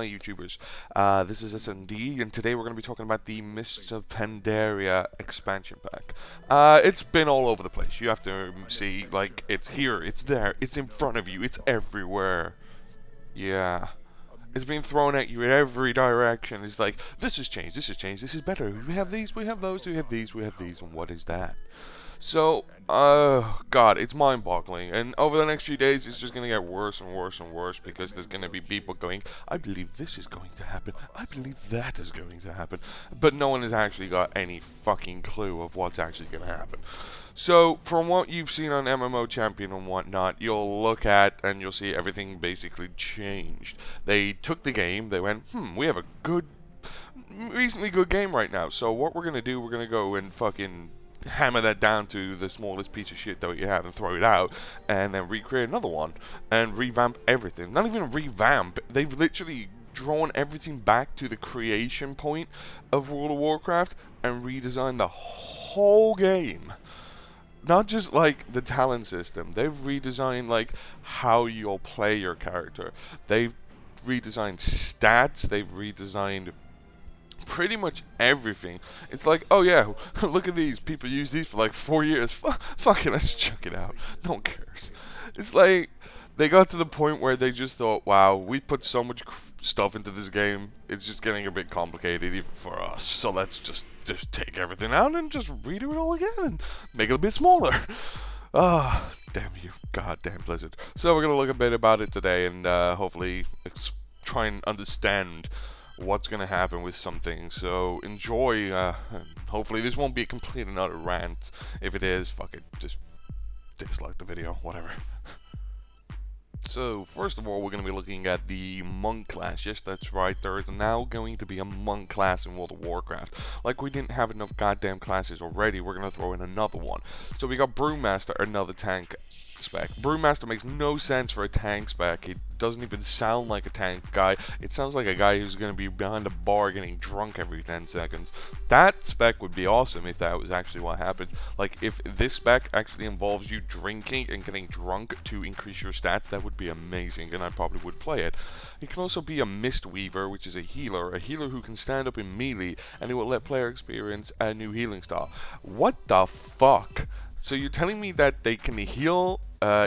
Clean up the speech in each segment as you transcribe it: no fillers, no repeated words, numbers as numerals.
my YouTubers. This is SND, and today we're going to be talking about the Mists of Pandaria expansion pack. It's been all over the place. You have to see, like, it's here, it's there, it's in front of you, it's everywhere. Yeah. It's being thrown at you in every direction. It's like, this has changed, this has changed, this is better. We have these, we have those, we have these, we have these, and what is that? So, God, it's mind-boggling. And over the next few days, it's just going to get worse and worse and worse because there's going to be people going, I believe this is going to happen. I believe that is going to happen. But no one has actually got any fucking clue of what's actually going to happen. So, from what you've seen on MMO Champion and whatnot, you'll look at and you'll see everything basically changed. They took the game, they went, we have a reasonably good game right now. So what we're going to do, we're going to go and fucking hammer that down to the smallest piece of shit that you have and throw it out, and then recreate another one and revamp everything. Not even revamp, they've literally drawn everything back to the creation point of World of Warcraft and redesigned the whole game. Not just like the talent system, they've redesigned like how you'll play your character. They've redesigned stats, they've redesigned pretty much everything. It's like, oh yeah, look at these. People use these for like 4 years. Fuck it, let's check it out. No one cares. It's like they got to the point where they just thought, wow, we put so much stuff into this game. It's just getting a bit complicated even for us. So let's just take everything out and just redo it all again and make it a bit smaller. Ah, damn you, goddamn Blizzard. So we're gonna look a bit about it today and hopefully try and understand what's going to happen with some things. So enjoy. Hopefully this won't be a complete and utter rant. If it is, fuck it, just dislike the video, whatever. So first of all, we're going to be looking at the monk class. Yes, that's right, there is now going to be a monk class in World of Warcraft. Like we didn't have enough goddamn classes already, we're going to throw in another one. So we got Brewmaster, another tank spec. Brewmaster makes no sense for a tank spec. It doesn't even sound like a tank guy. It sounds like a guy who's going to be behind a bar getting drunk every 10 seconds. That spec would be awesome if that was actually what happened. Like, if this spec actually involves you drinking and getting drunk to increase your stats, that would be amazing, and I probably would play it. It can also be a Mistweaver, which is a healer who can stand up in melee, and it will let player experience a new healing style. What the fuck? So you're telling me that they can heal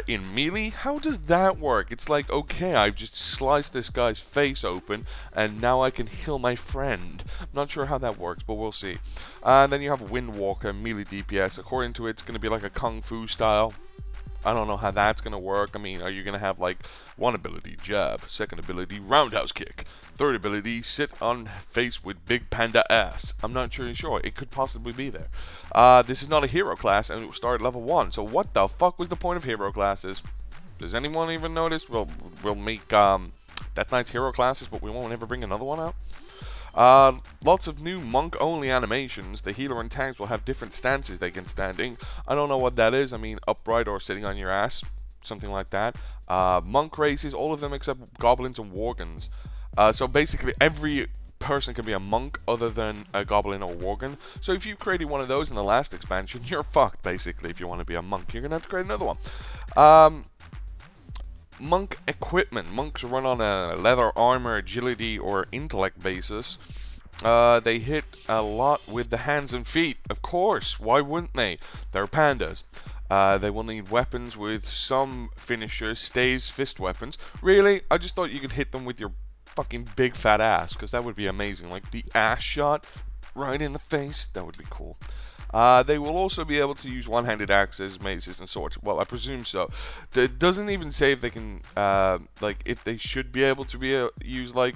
in melee? How does that work? It's like, okay, I've just sliced this guy's face open, and now I can heal my friend. I'm not sure how that works, but we'll see. Then you have Windwalker, melee DPS. According to it, it's going to be like a Kung Fu style. I don't know how that's going to work. I mean, are you going to have like one ability, jab, second ability, roundhouse kick, third ability, sit on face with big panda ass? I'm not sure. It could possibly be there. This is not a hero class, and it will start at level 1. So what the fuck was the point of hero classes? Does anyone even notice? We'll make Death Knight's hero classes, but we won't ever bring another one out. Lots of new monk-only animations. The healer and tanks will have different stances they can standing. I don't know what that is. I mean, upright or sitting on your ass. Something like that. Monk races, all of them except goblins and worgens. So basically every person can be a monk other than a goblin or worgen. So if you created one of those in the last expansion, you're fucked basically. If you want to be a monk, you're going to have to create another one. Monk equipment. Monks run on a leather armor, agility, or intellect basis. They hit a lot with the hands and feet. Of course, why wouldn't they? They're pandas. They will need weapons with some finishers, stays, fist weapons. Really? I just thought you could hit them with your fucking big fat ass, because that would be amazing. Like the ass shot right in the face. That would be cool. They will also be able to use one-handed axes, maces, and swords. Well, I presume so. It doesn't even say if they can, like, if they should be able to use, like,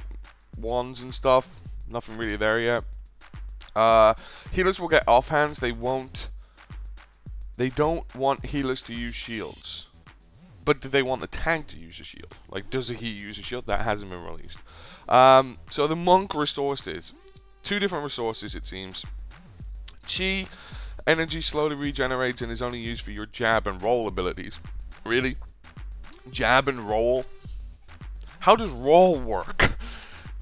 wands and stuff. Nothing really there yet. Healers will get offhands. They don't want healers to use shields. But do they want the tank to use a shield? Like, does he use a shield? That hasn't been released. So the monk resources. 2 different resources, it seems. Chi, energy slowly regenerates and is only used for your jab and roll abilities. Really? Jab and roll? How does roll work?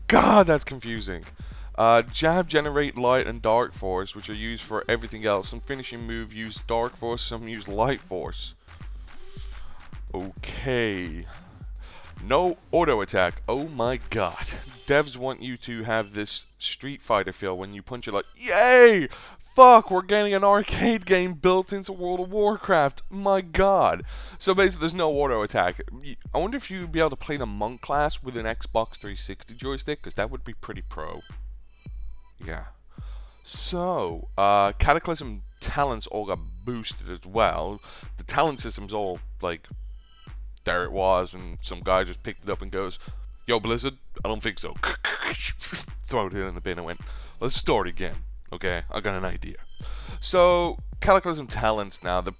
God, that's confusing. Jab generate light and dark force, which are used for everything else. Some finishing move use dark force, some use light force. Okay. No auto attack. Oh my god. devs want you to have this Street Fighter feel when you punch it, like, yay! Fuck, we're getting an arcade game built into World of Warcraft. My god. So basically, there's no auto attack. I wonder if you'd be able to play the monk class with an Xbox 360 joystick, because that would be pretty pro. Yeah. So, Cataclysm talents all got boosted as well. The talent system's all, like, there it was, and some guy just picked it up and goes, yo, Blizzard, I don't think so. Throw it in the bin and went, let's start again. Okay, I got an idea. So, Cataclysm talents now. The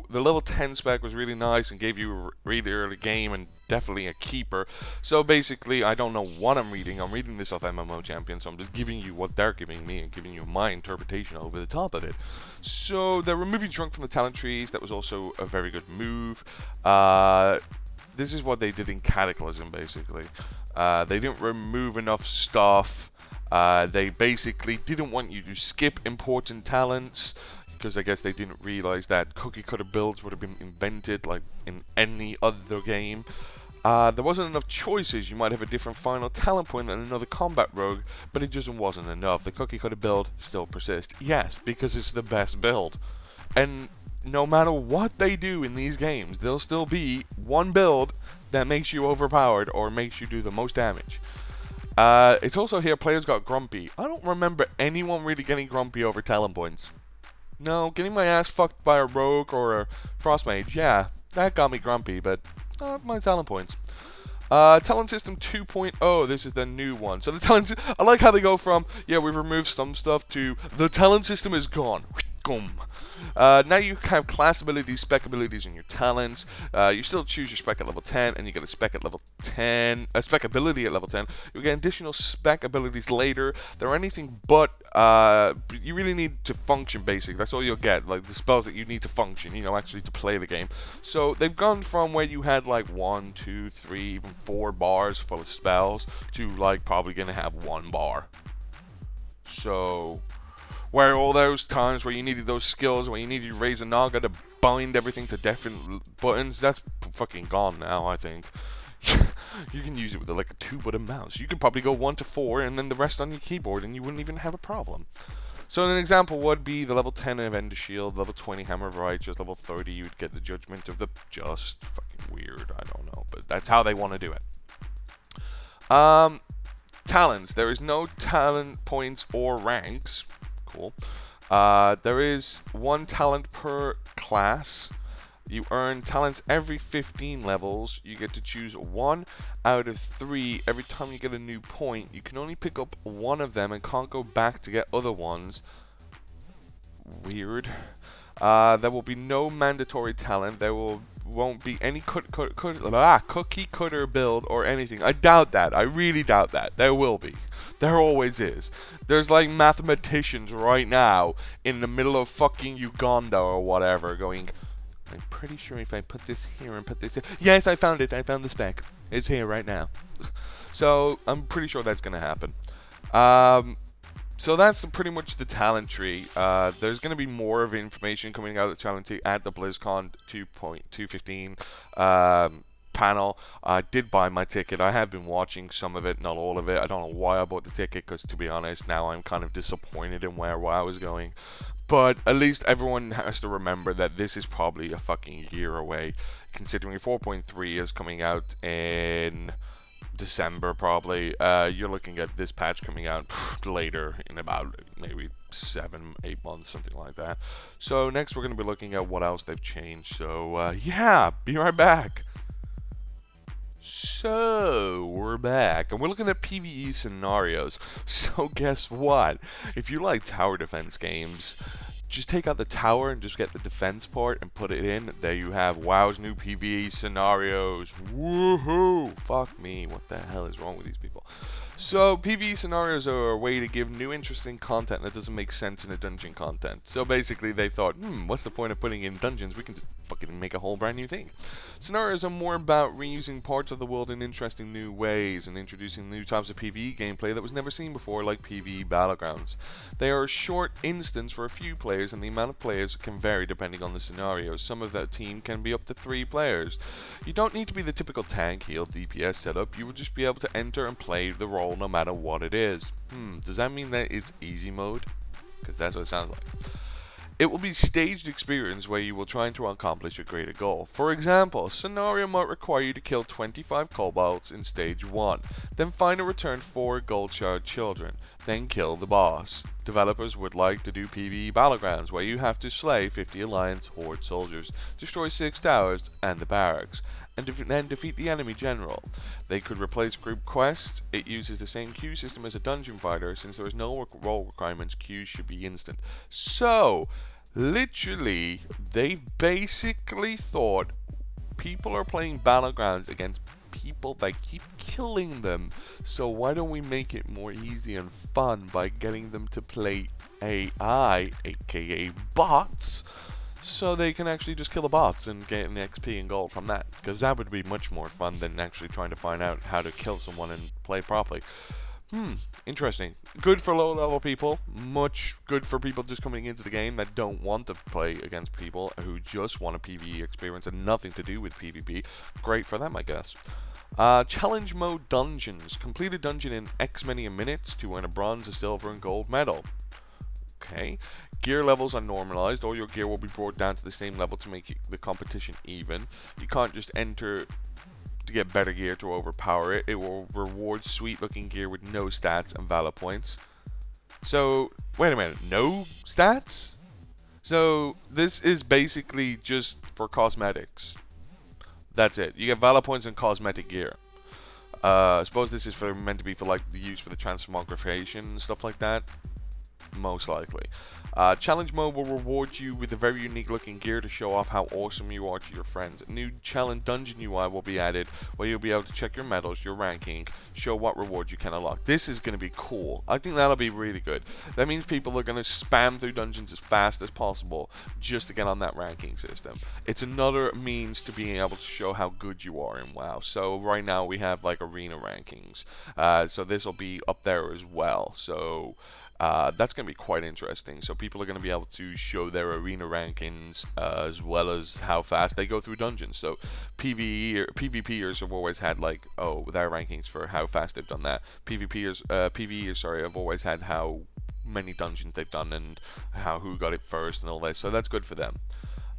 level 10 spec was really nice and gave you a really early game and definitely a keeper. So basically, I don't know what I'm reading. I'm reading this off MMO Champion, so I'm just giving you what they're giving me and giving you my interpretation over the top of it. So, they're removing Drunk from the talent trees. That was also a very good move. This is what they did in Cataclysm, basically. They didn't remove enough stuff. They basically didn't want you to skip important talents, because I guess they didn't realize that cookie cutter builds would have been invented like in any other game. There wasn't enough choices. You might have a different final talent point than another combat rogue, but it just wasn't enough. The cookie cutter build still persists. Yes, because it's the best build. And no matter what they do in these games, there'll still be one build that makes you overpowered or makes you do the most damage. It's also here players got grumpy. I don't remember anyone really getting grumpy over talent points. No, getting my ass fucked by a rogue or a frost mage, yeah, that got me grumpy, but not my talent points. Talent system 2.0, this is the new one. So the talent, I like how they go from, yeah, we've removed some stuff, to the talent system is gone. Now you have class abilities, spec abilities, and your talents. You still choose your spec at level 10, and you get a spec at level 10, a spec ability at level 10. You get additional spec abilities later. They're anything but, you really need to function, basically. That's all you'll get, like the spells that you need to function, you know, actually to play the game. So they've gone from where you had like 1, 2, 3, even 4 bars full of spells, to like probably gonna have 1 bar. So, where all those times where you needed those skills, where you needed to raise a naga to bind everything to different buttons, that's fucking gone now, I think. You can use it with like a 2-button mouse. You could probably go 1 to 4 and then the rest on your keyboard and you wouldn't even have a problem. So an example would be the level 10 of Ender Shield, level 20 Hammer of Righteous, level 30 you'd get the Judgment of the Just. Fucking weird, I don't know, but that's how they want to do it. Talents. There is no talent points or ranks. Cool. There is 1 talent per class. You earn talents every 15 levels. You get to choose 1 out of 3 every time you get a new point. You can only pick up 1 of them and can't go back to get other ones. Weird. There will be no mandatory talent. There won't be any cookie cutter build or anything. I doubt that. I really doubt that. There will be. There always is. There's like mathematicians right now in the middle of fucking Uganda or whatever going, I'm pretty sure if I put this here and put this here. Yes, I found it. I found the spec. It's here right now. So I'm pretty sure that's going to happen. So that's pretty much the talent tree. There's going to be more of information coming out of the talent tree at the BlizzCon 2.215 panel. I did buy my ticket. I have been watching some of it, not all of it. I don't know why I bought the ticket, because to be honest, now I'm kind of disappointed in where I was going. But at least everyone has to remember that this is probably a fucking year away, considering 4.3 is coming out in December probably. You're looking at this patch coming out later in about maybe 7-8 months, something like that. So next we're going to be looking at what else they've changed. So yeah, be right back. So, we're back, and we're looking at PvE scenarios. So, guess what? If you like tower defense games, just take out the tower and just get the defense part and put it in. There you have WoW's new PvE scenarios. Woohoo! Fuck me, what the hell is wrong with these people? So, PvE scenarios are a way to give new interesting content that doesn't make sense in a dungeon content. So basically they thought, what's the point of putting in dungeons? We can just fucking make a whole brand new thing. Scenarios are more about reusing parts of the world in interesting new ways and introducing new types of PvE gameplay that was never seen before, like PvE battlegrounds. They are a short instance for a few players, and the amount of players can vary depending on the scenario. Some of that team can be up to 3 players. You don't need to be the typical tank, heal, DPS setup. You will just be able to enter and play the role no matter what it is. Does that mean that it's easy mode? Because that's what it sounds like. It will be a staged experience where you will try to accomplish a greater goal. For example, a scenario might require you to kill 25 kobolds in stage 1, then find and return 4 gold shard children, then kill the boss. Developers would like to do PvE battlegrounds where you have to slay 50 Alliance Horde soldiers, destroy 6 towers and the barracks, and then defeat the enemy general. They could replace group quests. It uses the same queue system as a dungeon fighter. Since there is no role requirements, queues should be instant. So, literally, they basically thought people are playing battlegrounds against people that keep killing them. So why don't we make it more easy and fun by getting them to play AI, aka bots, so they can actually just kill the bots and get an XP and gold from that, because that would be much more fun than actually trying to find out how to kill someone and play properly. Interesting. Good for low level people, much good for people just coming into the game that don't want to play against people who just want a PvE experience and nothing to do with PvP. Great for them, I guess. Challenge mode dungeons. Complete a dungeon in X many minutes to earn a bronze, a silver, and gold medal. Okay. Gear levels are normalized. All your gear will be brought down to the same level to make the competition even. You can't just enter to get better gear to overpower it. It will reward sweet looking gear with no stats and valor points. So, wait a minute, no stats? So, this is basically just for cosmetics. That's it. You get valor points and cosmetic gear. I suppose this is meant to be for like the use for the transmogrification and stuff like that. Most likely. Challenge mode will reward you with a very unique looking gear to show off how awesome you are to your friends. A new challenge dungeon UI will be added where you'll be able to check your medals, your ranking, show what rewards you can unlock. This is going to be cool. I think that'll be really good. That means people are going to spam through dungeons as fast as possible just to get on that ranking system. It's another means to being able to show how good you are in WoW. So right now we have like arena rankings. So this will be up there as well. So that's going to be quite interesting. So people are going to be able to show their arena rankings as well as how fast they go through dungeons. So PvPers have always had like, their rankings for how fast they've done that. PvEers have always had how many dungeons they've done and who got it first and all that. So that's good for them.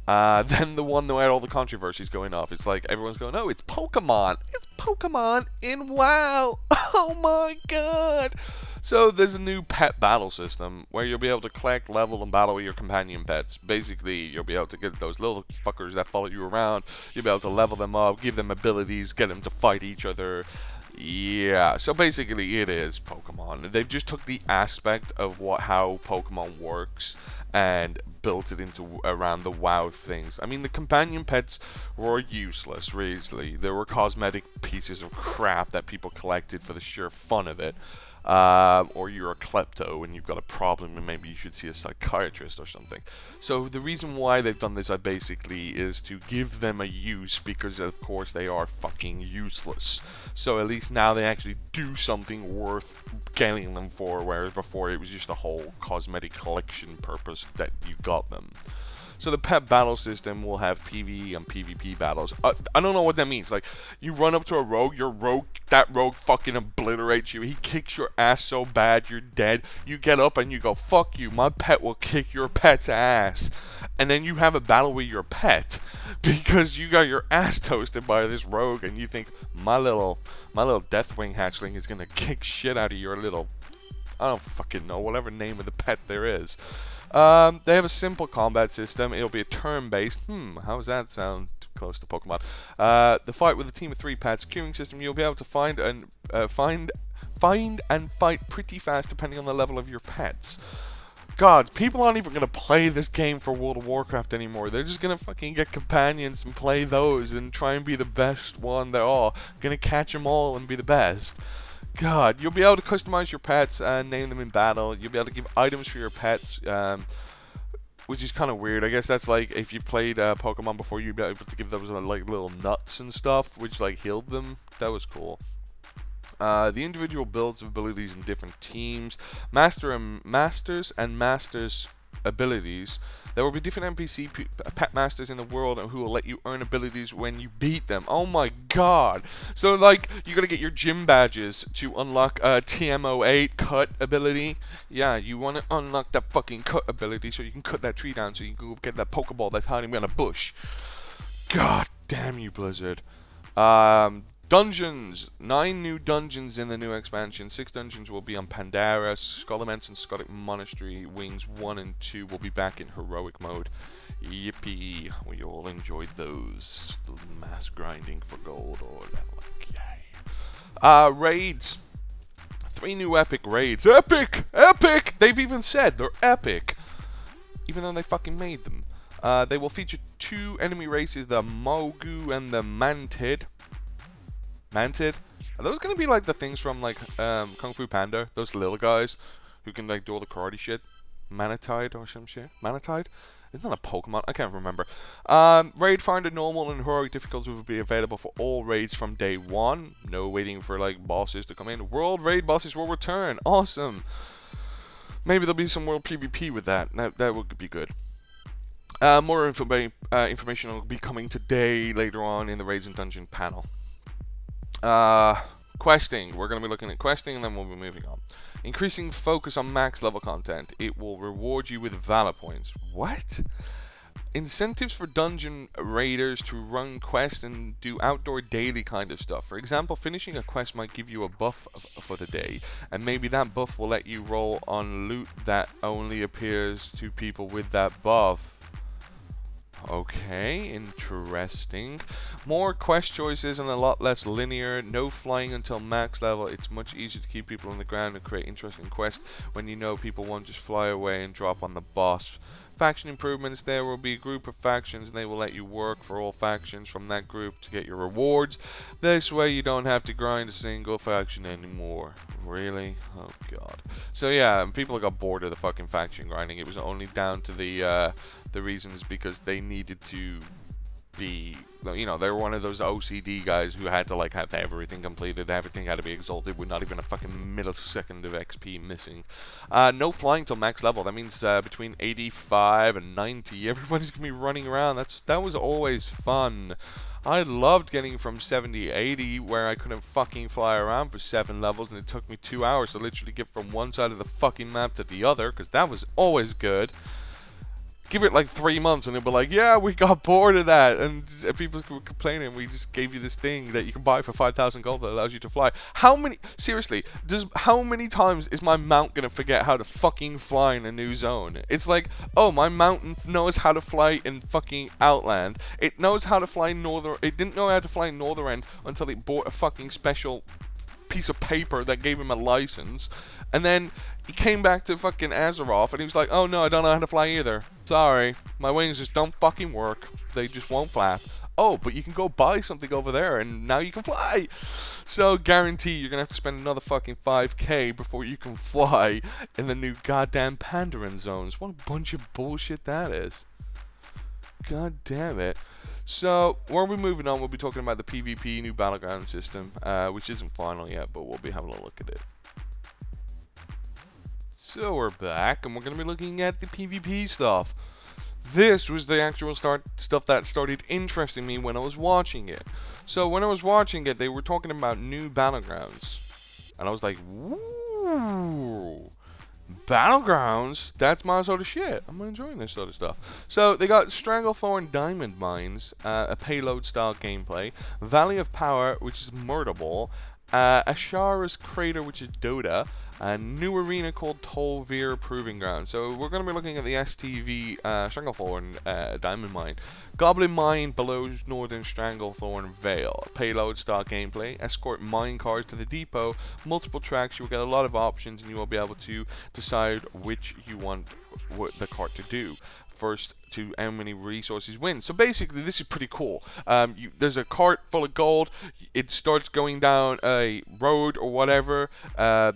Then the one that had all the controversies going off, it's like everyone's going, oh, it's Pokemon. It's Pokemon in WoW. Oh my god. So there's a new pet battle system where you'll be able to collect, level, and battle with your companion pets. Basically, you'll be able to get those little fuckers that follow you around. You'll be able to level them up, give them abilities, get them to fight each other. Yeah, so basically it is Pokemon. They've just took the aspect of how Pokemon works and built it into around the WoW things. I mean, the companion pets were useless, really. They were cosmetic pieces of crap that people collected for the sheer fun of it. Or you're a klepto and you've got a problem and maybe you should see a psychiatrist or something. So the reason why they've done this basically is to give them a use, because of course they are fucking useless. So at least now they actually do something worth getting them for, whereas before it was just a whole cosmetic collection purpose that you got them. So the pet battle system will have PvE and PvP battles. I don't know what that means. Like, you run up to a rogue, that rogue fucking obliterates you. He kicks your ass so bad you're dead. You get up and you go, fuck you, my pet will kick your pet's ass. And then you have a battle with your pet because you got your ass toasted by this rogue, and you think, my little Deathwing hatchling is gonna kick shit out of your little, I don't fucking know, whatever name of the pet there is. They have a simple combat system. It'll be a turn-based. How does that sound? Close to Pokemon. The fight with a team of 3 pets. Queuing system. You'll be able to find and fight pretty fast depending on the level of your pets. God, people aren't even gonna play this game for World of Warcraft anymore. They're just gonna fucking get companions and play those and try and be the best one. They're all gonna catch them all and be the best. God, you'll be able to customize your pets and name them in battle. You'll be able to give items for your pets. which is kind of weird. I guess that's like if you've played Pokemon before, you'd be able to give those like little nuts and stuff, which like healed them. That was cool. The individual builds of abilities in different teams, masters abilities. There will be different NPC pet masters in the world who will let you earn abilities when you beat them. Oh my god! So like you gotta get your gym badges to unlock TMO8 cut ability. Yeah, you want to unlock that fucking cut ability so you can cut that tree down so you can go get that Pokeball that's hiding behind a bush. God damn you, Blizzard. Dungeons. 9 new dungeons in the new expansion. 6 dungeons will be on Pandaria. Scholomance and Scotic Monastery Wings 1 and 2 will be back in heroic mode. Yippee. We all enjoyed those. Mass grinding for gold or yay. Raids. 3 new epic raids. Epic! Epic! They've even said they're epic. Even though they fucking made them. They will feature 2 enemy races, the Mogu and the Mantid. Mantid? Are those gonna be like the things from like Kung Fu Panda? Those little guys who can like do all the karate shit? Manatide or some shit? Manatide? It's not a Pokemon. I can't remember. Raid Finder normal and heroic difficulty will be available for all raids from day 1. No waiting for like bosses to come in. World raid bosses will return. Awesome. Maybe there'll be some world PvP with that. That would be good. More information will be coming today later on in the Raids and Dungeon panel. Questing. We're going to be looking at questing and then we'll be moving on. Increasing focus on max level content. It will reward you with Valor points. What? Incentives for dungeon raiders to run quests and do outdoor daily kind of stuff. For example, finishing a quest might give you a buff for the day, and maybe that buff will let you roll on loot that only appears to people with that buff. Okay, interesting. More quest choices and a lot less linear. No flying until max level. It's much easier to keep people on the ground and create interesting quests when you know people won't just fly away and drop on the boss. Faction improvements. There will be a group of factions and they will let you work for all factions from that group to get your rewards. This way you don't have to grind a single faction anymore. Really? Oh god. So yeah, people got bored of the fucking faction grinding. It was only down to the reasons because they needed to be, you know, they were one of those OCD guys who had to like have everything completed, everything had to be exalted with not even a fucking millisecond of XP missing. No flying till max level. That means between 85 and 90 everybody's gonna be running around. That was always fun. I loved getting from 70 to 80 where I couldn't fucking fly around for 7 levels and it took me 2 hours to literally get from one side of the fucking map to the other, because that was always good. Give it like 3 months and it'll be like, yeah, we got bored of that. And people were complaining, we just gave you this thing that you can buy for 5,000 gold that allows you to fly. Seriously, how many times is my mount gonna forget how to fucking fly in a new zone? It's like, oh, my mount knows how to fly in fucking Outland. It knows how to fly it didn't know how to fly Northrend until it bought a fucking special piece of paper that gave him a license. And then he came back to fucking Azeroth and he was like, oh no, I don't know how to fly either. Sorry, my wings just don't fucking work. They just won't flap. Oh, but you can go buy something over there and now you can fly. So guarantee you're gonna have to spend another fucking 5k before you can fly in the new goddamn Pandaria zones. What a bunch of bullshit that is. God damn it. So, when we're moving on, we'll be talking about the PvP new battleground system, which isn't final yet, but we'll be having a look at it. So we're back, and we're going to be looking at the PvP stuff. This was the actual stuff that started interesting me when I was watching it. So when I was watching it, they were talking about new battlegrounds. And I was like, woo! Battlegrounds? That's my sort of shit. I'm enjoying this sort of stuff. So they got Stranglethorn Diamond Mines, a payload style gameplay, Valley of Power, which is Murder Ball, Ashara's Crater, which is Dota, a new arena called Tolvir Proving Ground. So we're going to be looking at the STV Stranglethorn Diamond Mine. Goblin Mine below Northern Stranglethorn Vale. Payload style gameplay. Escort mine cars to the depot. Multiple tracks. You will get a lot of options and you will be able to decide which you want the cart to do. first to how many resources wins. So basically, this is pretty cool. There's a cart full of gold. It starts going down a road or whatever. I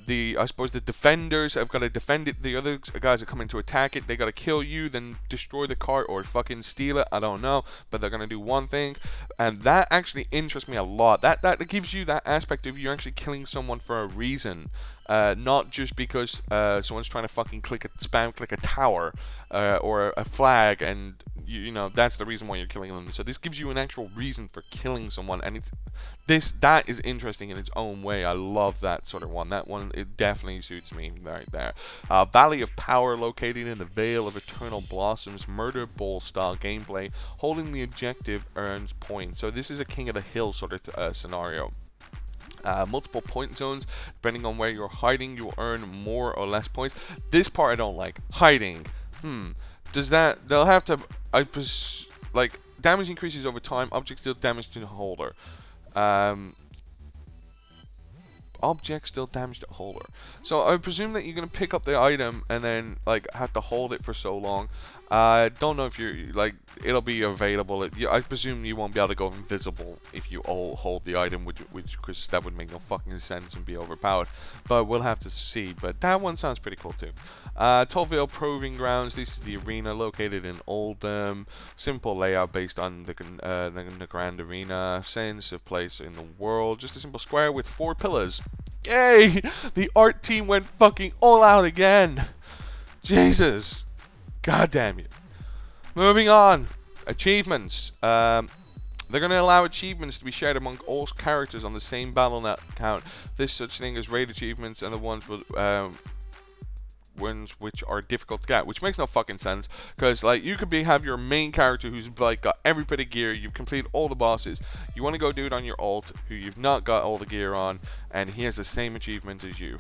suppose the defenders have got to defend it. The other guys that come in to attack it, they got to kill you, then destroy the cart or fucking steal it. I don't know, but they're gonna do one thing, and that actually interests me a lot. That gives you that aspect of you actually killing someone for a reason. Not just because someone's trying to fucking click a tower or a flag, and you know that's the reason why you're killing them. So this gives you an actual reason for killing someone, and that is interesting in its own way. I love that sort of one. That one, it definitely suits me right there. Valley of Power, located in the Vale of Eternal Blossoms, murder bowl style gameplay. Holding the objective earns points. So this is a King of the Hill sort of scenario. Multiple point zones. Depending on where you're hiding, you'll earn more or less points. This part I don't like. Hiding. Does that... They'll have to... like, damage increases over time. Objects deal damage to the holder. Objects still damage the holder. So I presume that you're going to pick up the item and then, like, have to hold it for so long. I don't know if you're, like, it'll be available. I presume you won't be able to go invisible if you all hold the item, which because that would make no fucking sense and be overpowered. But we'll have to see. But that one sounds pretty cool too. Tollvale Proving Grounds. This is the arena located in Oldham. Simple layout based on the Grand Arena. Sense of place in the world. Just a simple square with 4 pillars. Yay! The art team went fucking all out again. Jesus. God damn you. Moving on. Achievements. They're going to allow achievements to be shared among all characters on the same battle.net account. This such thing as raid achievements and the ones which are difficult to get, which makes no fucking sense, because like you could have your main character who's like got every bit of gear, you've completed all the bosses, you want to go do it on your alt who you've not got all the gear on, and he has the same achievement as you.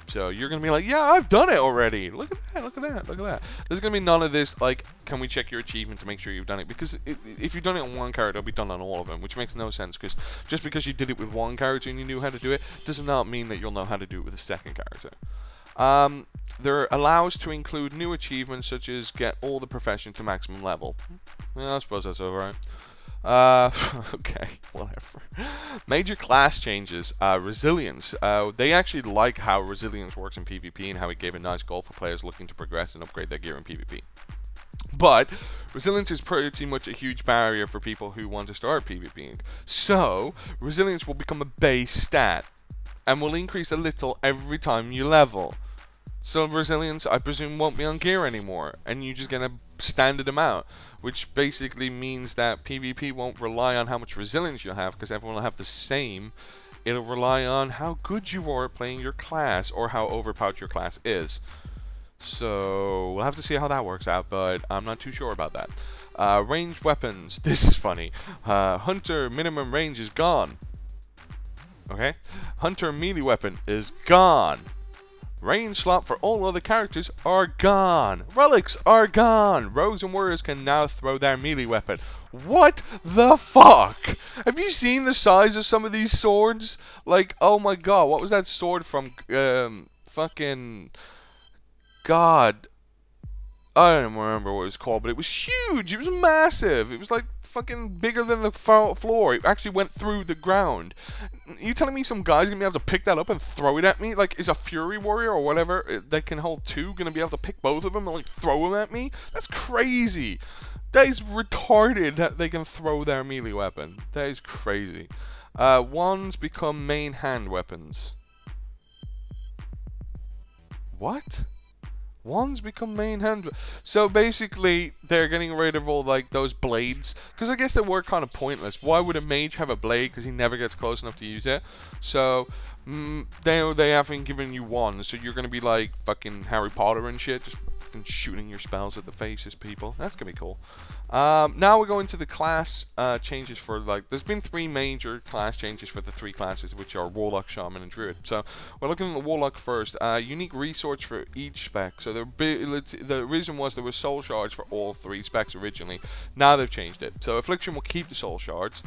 So you're going to be like, yeah, I've done it already. Look at that, look at that, look at that. There's going to be none of this, like, can we check your achievement to make sure you've done it? Because if you've done it on one character, it'll be done on all of them, which makes no sense. Because just because you did it with one character and you knew how to do it, does not mean that you'll know how to do it with a second character. There allows to include new achievements such as get all the profession to maximum level. Yeah, I suppose that's alright. Okay, whatever. Major class changes. Resilience. They actually like how resilience works in PvP and how it gave a nice goal for players looking to progress and upgrade their gear in PvP. But resilience is pretty much a huge barrier for people who want to start PvPing. So, resilience will become a base stat and will increase a little every time you level. So resilience, I presume, won't be on gear anymore, and you just get a standard amount, which basically means that PvP won't rely on how much resilience you have, because everyone will have the same. It'll rely on how good you are at playing your class, or how overpowered your class is. So we'll have to see how that works out, but I'm not too sure about that. Ranged weapons. This is funny. Hunter minimum range is gone. Okay? Hunter melee weapon is gone. Range slot for all other characters are gone. Relics are gone. Rogues and warriors can now throw their melee weapon. What the fuck? Have you seen the size of some of these swords? Like, oh my god, what was that sword from fucking God? I don't remember what it was called, but it was huge. It was massive. It was like fucking bigger than the floor. It actually went through the ground. You telling me some guy's gonna be able to pick that up and throw it at me? Like, is a Fury Warrior or whatever that can hold 2 gonna be able to pick both of them and like throw them at me? That's crazy. That is retarded that they can throw their melee weapon. That is crazy. Wands become main hand weapons. What? Wands become main hand. So basically, they're getting rid of all like those blades, because I guess they were kind of pointless. Why would a mage have a blade? Because he never gets close enough to use it. So they haven't given you wands, so you're gonna be like fucking Harry Potter and shit, just fucking shooting your spells at the faces, people. That's gonna be cool. Now we're going to the class changes for, like, there's been 3 major class changes for the 3 classes, which are Warlock, Shaman, and Druid. So we're looking at the Warlock first. Unique resource for each spec. So the reason was there was soul shards for all 3 specs originally. Now they've changed it. So Affliction will keep the soul shards.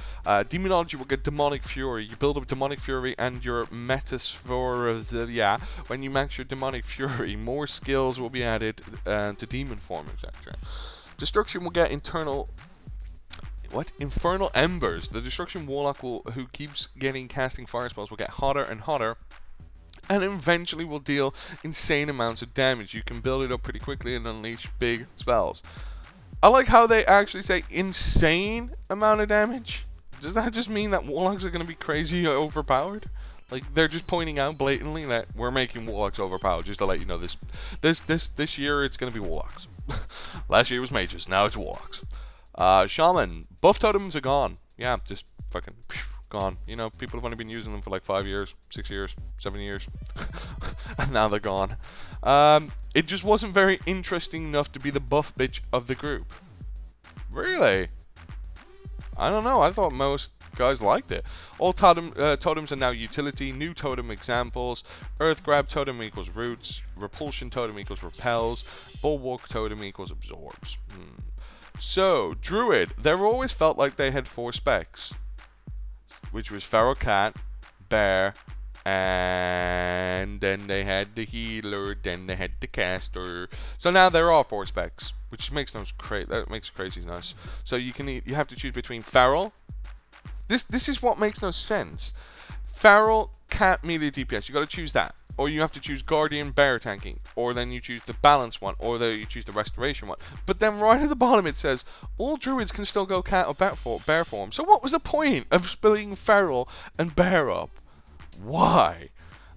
Demonology will get Demonic Fury. You build up Demonic Fury and your Metasphoria. When you max your Demonic Fury, more skills will be added to Demon form, etc. Destruction will get Infernal Embers. The Destruction Warlock who keeps casting fire spells will get hotter and hotter, and eventually will deal insane amounts of damage. You can build it up pretty quickly and unleash big spells. I like how they actually say insane amount of damage. Does that just mean that Warlocks are going to be crazy overpowered? Like, they're just pointing out blatantly that we're making Warlocks overpowered, just to let you know this year it's going to be Warlocks. Last year was Mages, now it's Warlocks. Shaman, buff totems are gone. Yeah, just fucking gone. You know, people have only been using them for like 5 years, 6 years, 7 years, and now they're gone. It just wasn't very interesting enough to be the buff bitch of the group. Really? I don't know, I thought most guys liked it. All totems are now utility. New totem examples: Earth Grab totem equals roots, Repulsion totem equals repels, Bulwark totem equals absorbs. So Druid, they always felt like they had 4 specs, which was Feral Cat, Bear, and then they had the Healer, then they had the Caster. So now there are 4 specs, which makes crazy nice. So you have to choose between Feral. This is what makes no sense. Feral, Cat, melee DPS. You got to choose that, or you have to choose Guardian, Bear tanking, or then you choose the balance one, or then you choose the restoration one. But then right at the bottom it says all druids can still go Cat or Bear form. So what was the point of splitting Feral and Bear up? Why?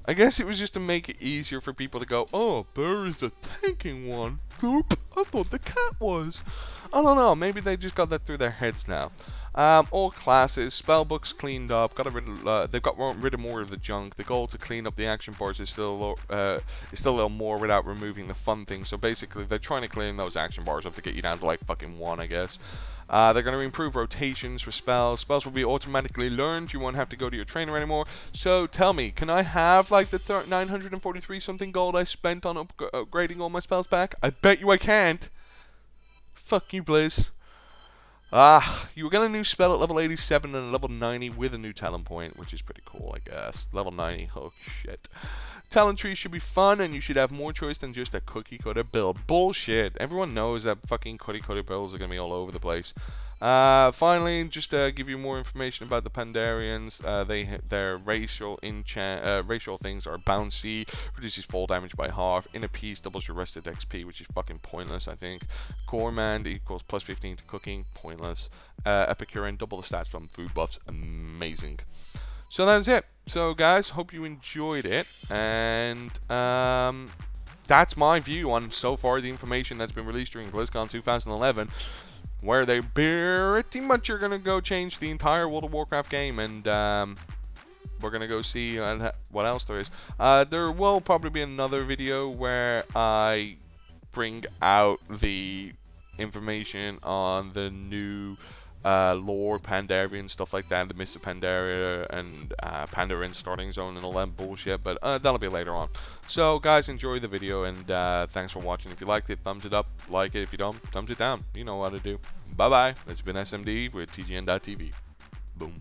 I guess it was just to make it easier for people to go, oh, Bear is the tanking one. Nope, I thought the Cat was. I don't know, maybe they just got that through their heads now. All classes, spellbooks cleaned up. They've got rid of more of the junk. The goal to clean up the action bars is still a little more without removing the fun things. So basically, they're trying to clean those action bars up to get you down to like fucking 1, I guess. They're going to improve rotations for spells. Spells will be automatically learned. You won't have to go to your trainer anymore. So tell me, can I have like the 943 something gold I spent on upgrading all my spells back? I bet you I can't. Fuck you, Blizz. You will get a new spell at level 87 and level 90 with a new talent point, which is pretty cool, I guess. Level 90, oh shit. Talent trees should be fun, and you should have more choice than just a cookie cutter build. Bullshit. Everyone knows that fucking cookie cutter builds are going to be all over the place. Finally, just to give you more information about the Pandarians, their racial things are bouncy, reduces fall damage by half, inner peace doubles your rested XP, which is fucking pointless, I think. Gourmand equals plus 15 to cooking, pointless. Epicurean, double the stats from food buffs, amazing. So that's it. So guys, hope you enjoyed it, and that's my view on so far the information that's been released during BlizzCon 2011. Where they pretty much are going to go change the entire World of Warcraft game, and we're going to go see what else there is. There will probably be another video where I bring out the information on the new lore, Pandaria and stuff like that, the Mist of Pandaria and Pandarian starting zone and all that bullshit, but that'll be later on. So guys, enjoy the video, and thanks for watching. If you liked it, thumbs it up. Like it. If you don't, thumbs it down. You know what to do. Bye bye. It's been SMD with TGN.TV. Boom.